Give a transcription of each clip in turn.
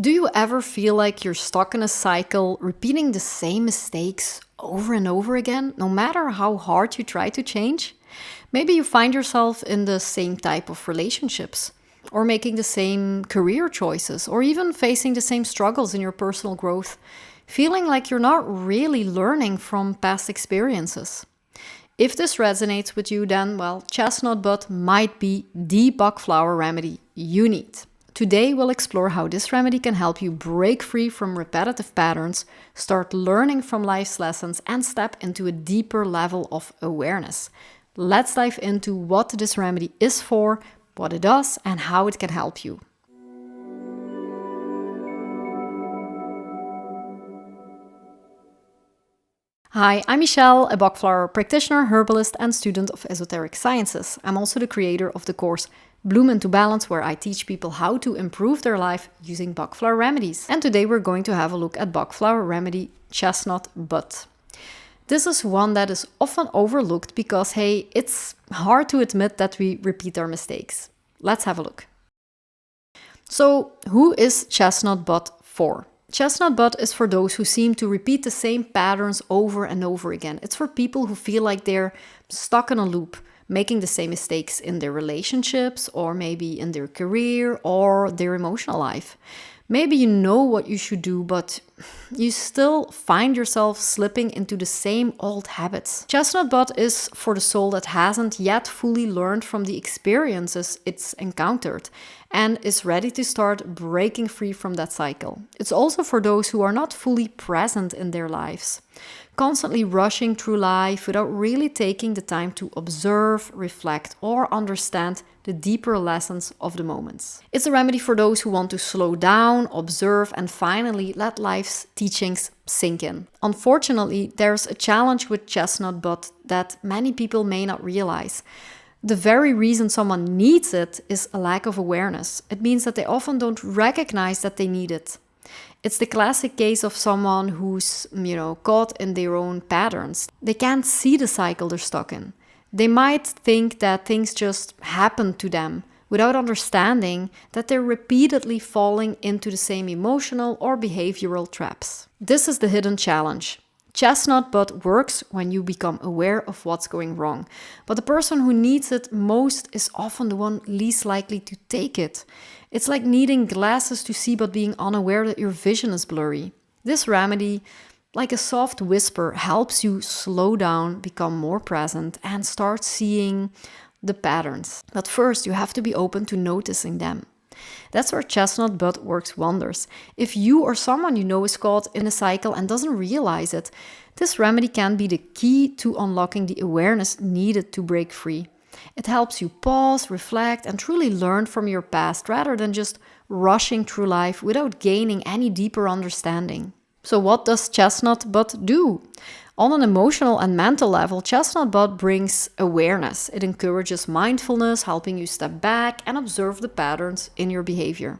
Do you ever feel like you're stuck in a cycle, repeating the same mistakes over and over again, no matter how hard you try to change? Maybe you find yourself in the same type of relationships, or making the same career choices, or even facing the same struggles in your personal growth, feeling like you're not really learning from past experiences. If this resonates with you, then, well, Chestnut Bud might be the Bach Flower remedy you need. Today, we'll explore how this remedy can help you break free from repetitive patterns, start learning from life's lessons, and step into a deeper level of awareness. Let's dive into what this remedy is for, what it does, and how it can help you. Hi, I'm Michelle, a Bach Flower practitioner, herbalist, and student of esoteric sciences. I'm also the creator of the course Bloom into Balance, where I teach people how to improve their life using Bach Flower Remedies. And today we're going to have a look at Bach Flower Remedy Chestnut Bud. This is one that is often overlooked because, hey, it's hard to admit that we repeat our mistakes. Let's have a look. So, who is Chestnut Bud for? Chestnut Bud is for those who seem to repeat the same patterns over and over again. It's for people who feel like they're stuck in a loop, making the same mistakes in their relationships, or maybe in their career or their emotional life. Maybe you know what you should do, but you still find yourself slipping into the same old habits. Chestnut Bud is for the soul that hasn't yet fully learned from the experiences it's encountered and is ready to start breaking free from that cycle. It's also for those who are not fully present in their lives, constantly rushing through life without really taking the time to observe, reflect, or understand the deeper lessons of the moments. It's a remedy for those who want to slow down, observe, and finally let life's teachings sink in. Unfortunately, there's a challenge with Chestnut Bud that many people may not realize. The very reason someone needs it is a lack of awareness. It means that they often don't recognize that they need it. It's the classic case of someone who's, caught in their own patterns. They can't see the cycle they're stuck in. They might think that things just happen to them without understanding that they're repeatedly falling into the same emotional or behavioral traps. This is the hidden challenge. Chestnut Bud works when you become aware of what's going wrong, but the person who needs it most is often the one least likely to take it. It's like needing glasses to see but being unaware that your vision is blurry. This remedy, like a soft whisper, helps you slow down, become more present, and start seeing the patterns. But first, you have to be open to noticing them. That's where Chestnut Bud works wonders. If you or someone you know is caught in a cycle and doesn't realize it, this remedy can be the key to unlocking the awareness needed to break free. It helps you pause, reflect, and truly learn from your past rather than just rushing through life without gaining any deeper understanding. So what does Chestnut Bud do? On an emotional and mental level, Chestnut Bud brings awareness. It encourages mindfulness, helping you step back and observe the patterns in your behavior.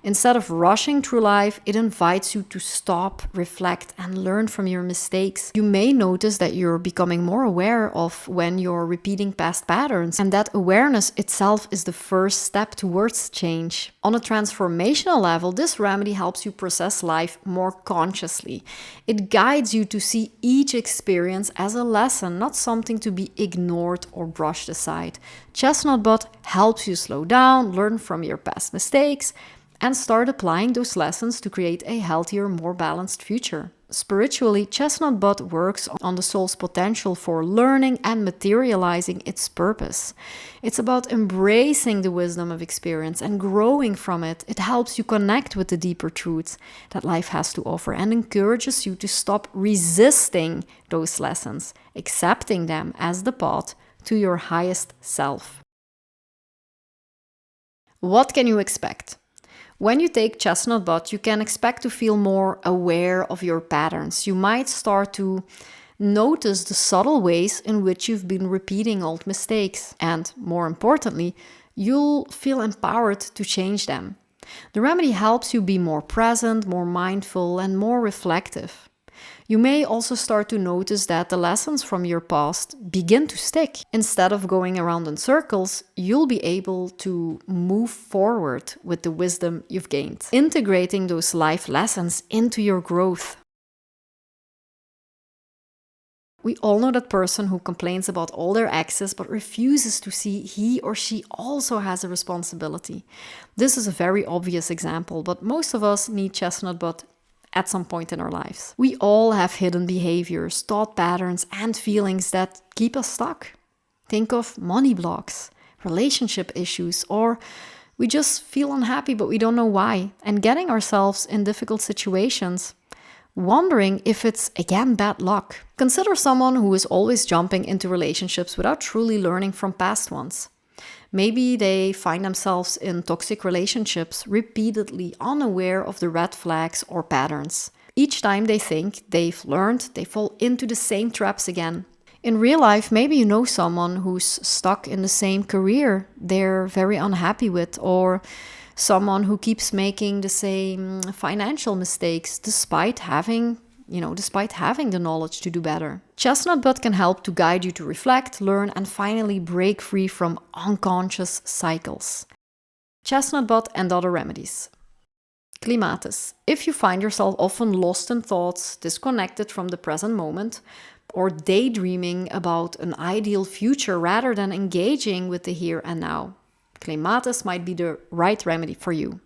Instead of rushing through life, it invites you to stop, reflect, and learn from your mistakes. You may notice that you're becoming more aware of when you're repeating past patterns, and that awareness itself is the first step towards change. On a transformational level, this remedy helps you process life more consciously. It guides you to see each experience as a lesson, not something to be ignored or brushed aside. Chestnut Bud helps you slow down, learn from your past mistakes, and start applying those lessons to create a healthier, more balanced future. Spiritually, Chestnut Bud works on the soul's potential for learning and materializing its purpose. It's about embracing the wisdom of experience and growing from it. It helps you connect with the deeper truths that life has to offer and encourages you to stop resisting those lessons, accepting them as the path to your highest self. What can you expect? When you take Chestnut Bud, you can expect to feel more aware of your patterns. You might start to notice the subtle ways in which you've been repeating old mistakes. And more importantly, you'll feel empowered to change them. The remedy helps you be more present, more mindful, and more reflective. You may also start to notice that the lessons from your past begin to stick. Instead of going around in circles, you'll be able to move forward with the wisdom you've gained, integrating those life lessons into your growth. We all know that person who complains about all their exes but refuses to see he or she also has a responsibility. This is a very obvious example, but most of us need Chestnut Bud at some point in our lives. We all have hidden behaviors, thought patterns, and feelings that keep us stuck. Think of money blocks, relationship issues, or we just feel unhappy but we don't know why, and getting ourselves in difficult situations, wondering if it's again bad luck. Consider someone who is always jumping into relationships without truly learning from past ones. Maybe they find themselves in toxic relationships, repeatedly unaware of the red flags or patterns. Each time they think they've learned, they fall into the same traps again. In real life, maybe you know someone who's stuck in the same career they're very unhappy with, or someone who keeps making the same financial mistakes despite having the knowledge to do better. Chestnut Bud can help to guide you to reflect, learn, and finally break free from unconscious cycles. Chestnut Bud and other remedies. Cleatus. If you find yourself often lost in thoughts, disconnected from the present moment, or daydreaming about an ideal future rather than engaging with the here and now, Cleatus might be the right remedy for you.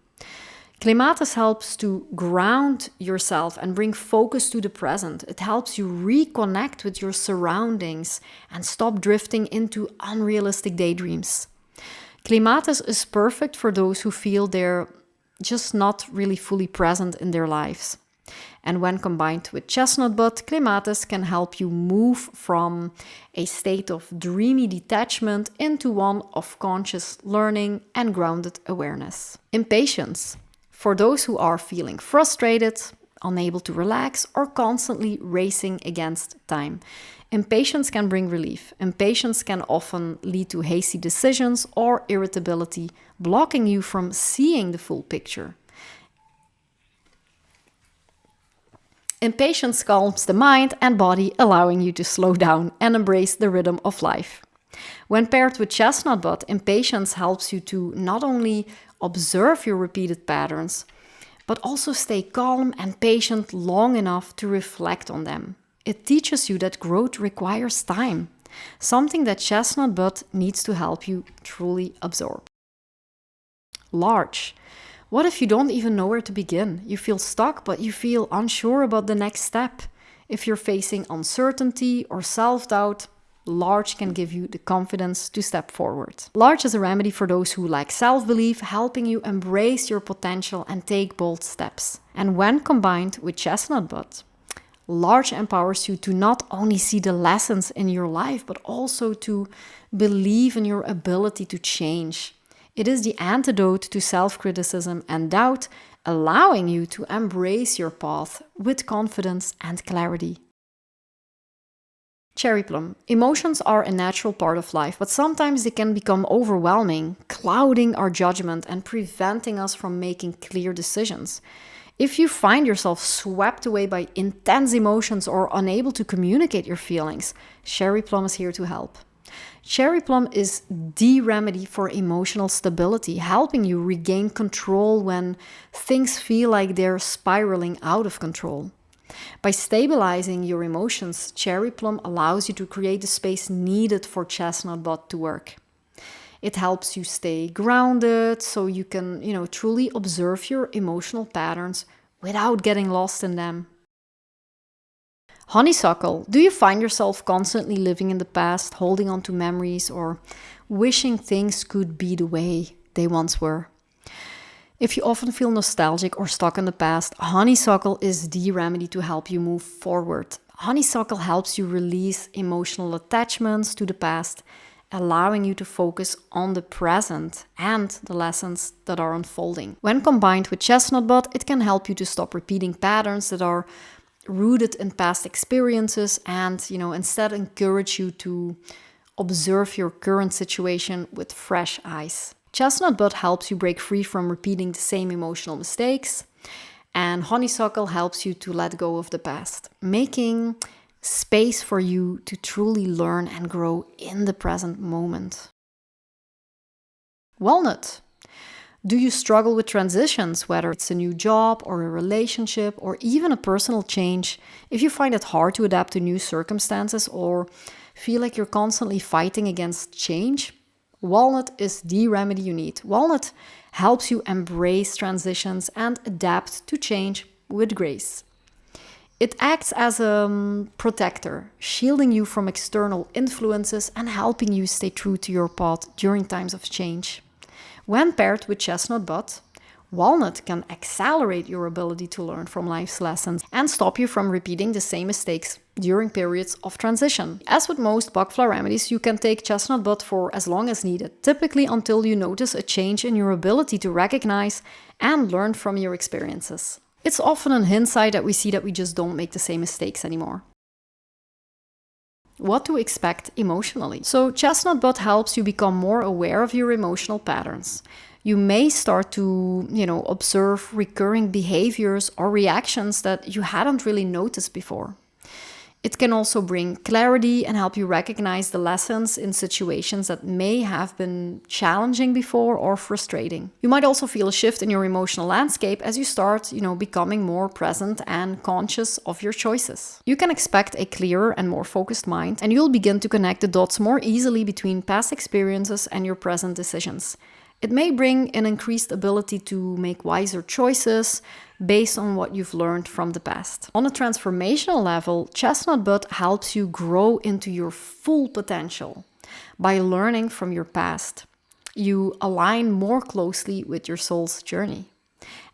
Cleatus helps to ground yourself and bring focus to the present. It helps you reconnect with your surroundings and stop drifting into unrealistic daydreams. Cleatus is perfect for those who feel they're just not really fully present in their lives. And when combined with Chestnut Bud, Cleatus can help you move from a state of dreamy detachment into one of conscious learning and grounded awareness. Impatience. For those who are feeling frustrated, unable to relax, or constantly racing against time, impatience can bring relief. Impatience can often lead to hasty decisions or irritability, blocking you from seeing the full picture. Impatience calms the mind and body, allowing you to slow down and embrace the rhythm of life. When paired with Chestnut Bud, impatience helps you to not only observe your repeated patterns, but also stay calm and patient long enough to reflect on them. It teaches you that growth requires time, something that Chestnut Bud needs to help you truly absorb. Large. What if you don't even know where to begin? You feel stuck, but you feel unsure about the next step. If you're facing uncertainty or self-doubt, Large can give you the confidence to step forward. Large is a remedy for those who lack self-belief, helping you embrace your potential and take bold steps. And when combined with Chestnut Bud, Large empowers you to not only see the lessons in your life, but also to believe in your ability to change. It is the antidote to self-criticism and doubt, allowing you to embrace your path with confidence and clarity. Cherry plum. Emotions are a natural part of life, but sometimes they can become overwhelming, clouding our judgment and preventing us from making clear decisions. If you find yourself swept away by intense emotions or unable to communicate your feelings, cherry plum is here to help. Cherry plum is the remedy for emotional stability, helping you regain control when things feel like they're spiraling out of control. By stabilizing your emotions, cherry plum allows you to create the space needed for Chestnut Bud to work. It helps you stay grounded so you can, truly observe your emotional patterns without getting lost in them. Honeysuckle. Do you find yourself constantly living in the past, holding on to memories, or wishing things could be the way they once were? If you often feel nostalgic or stuck in the past, Honeysuckle is the remedy to help you move forward. Honeysuckle helps you release emotional attachments to the past, allowing you to focus on the present and the lessons that are unfolding. When combined with Chestnut Bud, it can help you to stop repeating patterns that are rooted in past experiences and, instead encourage you to observe your current situation with fresh eyes. Chestnut Bud helps you break free from repeating the same emotional mistakes And Honeysuckle helps you to let go of the past, making space for you to truly learn and grow in the present moment. Walnut. Do you struggle with transitions, whether it's a new job or a relationship or even a personal change? If you find it hard to adapt to new circumstances or feel like you're constantly fighting against change, Walnut is the remedy you need. Walnut helps you embrace transitions and adapt to change with grace. It acts as a protector, shielding you from external influences and helping you stay true to your path during times of change. When paired with Chestnut Bud, Walnut can accelerate your ability to learn from life's lessons and stop you from repeating the same mistakes during periods of transition. As with most Bach Flower Remedies, you can take Chestnut Bud for as long as needed, typically until you notice a change in your ability to recognize and learn from your experiences. It's often in hindsight that we see that we just don't make the same mistakes anymore. What to expect emotionally. So Chestnut Bud helps you become more aware of your emotional patterns. You may start to, observe recurring behaviors or reactions that you hadn't really noticed before. It can also bring clarity and help you recognize the lessons in situations that may have been challenging before or frustrating. You might also feel a shift in your emotional landscape as you start, becoming more present and conscious of your choices. You can expect a clearer and more focused mind, and you'll begin to connect the dots more easily between past experiences and your present decisions. It may bring an increased ability to make wiser choices based on what you've learned from the past. On a transformational level, Chestnut Bud helps you grow into your full potential by learning from your past. You align more closely with your soul's journey.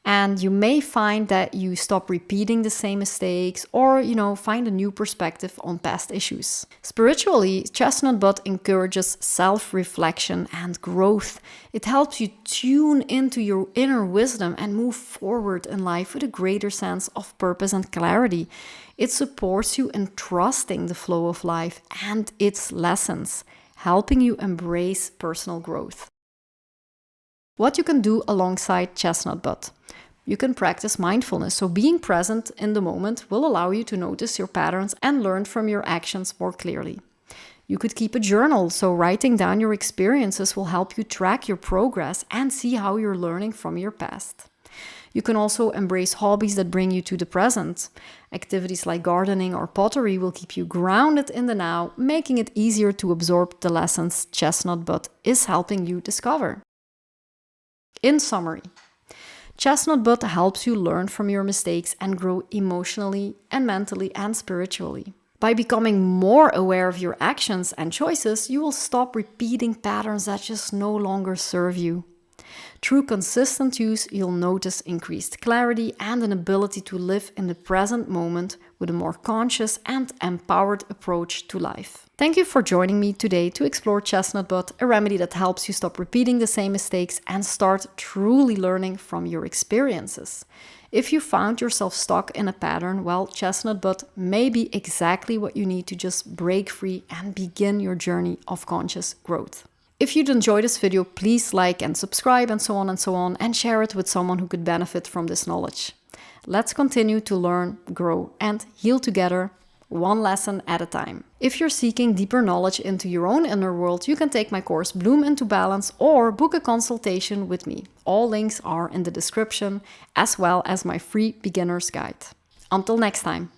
And you may find that you stop repeating the same mistakes or, find a new perspective on past issues. Spiritually, Chestnut Bud encourages self-reflection and growth. It helps you tune into your inner wisdom and move forward in life with a greater sense of purpose and clarity. It supports you in trusting the flow of life and its lessons, helping you embrace personal growth. What you can do alongside Chestnut Bud. You can practice mindfulness, so being present in the moment will allow you to notice your patterns and learn from your actions more clearly. You could keep a journal, so writing down your experiences will help you track your progress and see how you're learning from your past. You can also embrace hobbies that bring you to the present. Activities like gardening or pottery will keep you grounded in the now, making it easier to absorb the lessons Chestnut Bud is helping you discover. In summary, Chestnut Bud helps you learn from your mistakes and grow emotionally and mentally and spiritually. By becoming more aware of your actions and choices, you will stop repeating patterns that just no longer serve you. Through consistent use, you'll notice increased clarity and an ability to live in the present moment with a more conscious and empowered approach to life. Thank you for joining me today to explore Chestnut Bud, a remedy that helps you stop repeating the same mistakes and start truly learning from your experiences. If you found yourself stuck in a pattern, well, Chestnut Bud may be exactly what you need to just break free and begin your journey of conscious growth. If you'd enjoy this video, please like and subscribe and so on, and share it with someone who could benefit from this knowledge. Let's continue to learn, grow, and heal together, one lesson at a time. If you're seeking deeper knowledge into your own inner world, you can take my course Bloom into Balance or book a consultation with me. All links are in the description, as well as my free beginner's guide. Until next time.